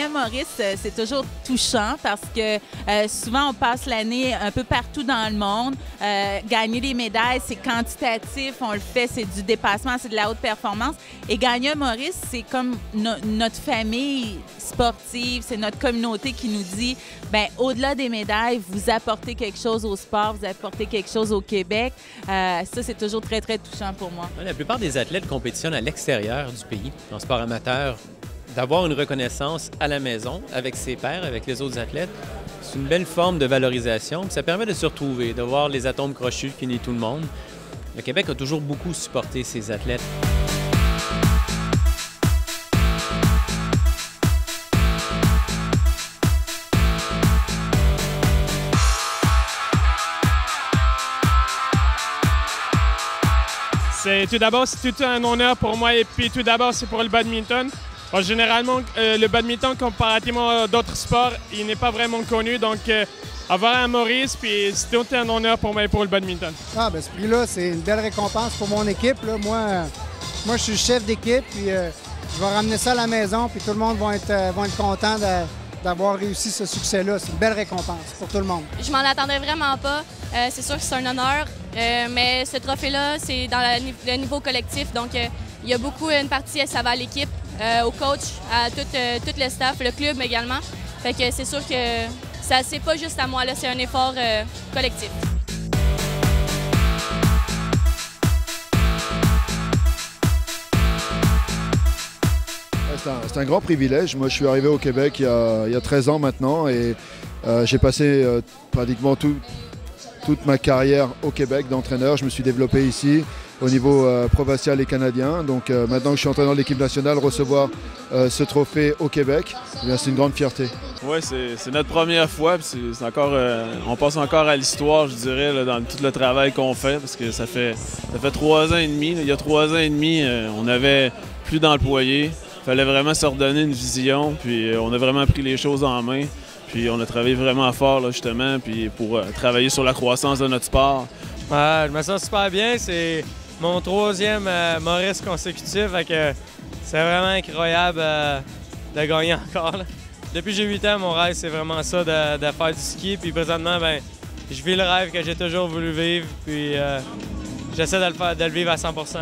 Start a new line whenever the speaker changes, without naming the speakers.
un Maurice, c'est toujours touchant parce que souvent, on passe l'année un peu partout dans le monde. Gagner des médailles, c'est quantitatif, on le fait, c'est du dépassement, c'est de la haute performance. Et gagner un Maurice, c'est comme notre famille sportive, c'est notre communauté qui nous dit, bien, au-delà des médailles, vous apportez quelque chose au sport, vous apportez quelque chose au Québec. Ça, c'est toujours très, très touchant pour moi.
La plupart des athlètes compétitionnent à l'extérieur du pays, en sport amateur. D'avoir une reconnaissance à la maison, avec ses pairs, avec les autres athlètes, c'est une belle forme de valorisation. Puis ça permet de se retrouver, de voir les atomes crochus qui unissent tout le monde. Le Québec a toujours beaucoup supporté ses athlètes.
Tout d'abord, c'est tout un honneur pour moi et puis tout d'abord, c'est pour le badminton. Bon, généralement, le badminton, comparativement à d'autres sports, il n'est pas vraiment connu. Donc, avoir un Maurice, puis c'est tout un honneur pour moi et pour le badminton.
Ah, ben ce prix-là, c'est une belle récompense pour mon équipe. Là. Moi, je suis le chef d'équipe, puis je vais ramener ça à la maison, puis tout le monde va être content d'avoir réussi ce succès-là. C'est une belle récompense pour tout le monde.
Je m'en attendais vraiment pas. C'est sûr que c'est un honneur, mais ce trophée-là, c'est dans le niveau collectif. Donc, il y a beaucoup une partie, ça va à l'équipe, au coach, à tout le staff, le club également. Fait que c'est sûr que ça, c'est pas juste à moi, là, c'est un effort collectif.
C'est un grand privilège. Moi, je suis arrivé au Québec il y a 13 ans maintenant et j'ai passé pratiquement toute ma carrière au Québec d'entraîneur. Je me suis développé ici au niveau provincial et canadien. Donc maintenant que je suis entraîneur de l'équipe nationale, recevoir ce trophée au Québec, c'est une grande fierté.
Oui, c'est notre première fois. C'est encore, on passe encore à l'histoire, je dirais, là, dans tout le travail qu'on fait, parce que ça fait 3 ans et demi. Là. Il y a 3 ans et demi, on avait plus d'employés. Il fallait vraiment se redonner une vision, puis on a vraiment pris les choses en main. Puis on a travaillé vraiment fort, là, justement, puis pour travailler sur la croissance de notre sport.
Je me sens super bien. C'est mon 3e Maurice consécutif. C'est vraiment incroyable de gagner encore. Là. Depuis que j'ai 8 ans, mon rêve, c'est vraiment ça, de faire du ski. Puis présentement, je vis le rêve que j'ai toujours voulu vivre. Puis j'essaie de le vivre à 100%.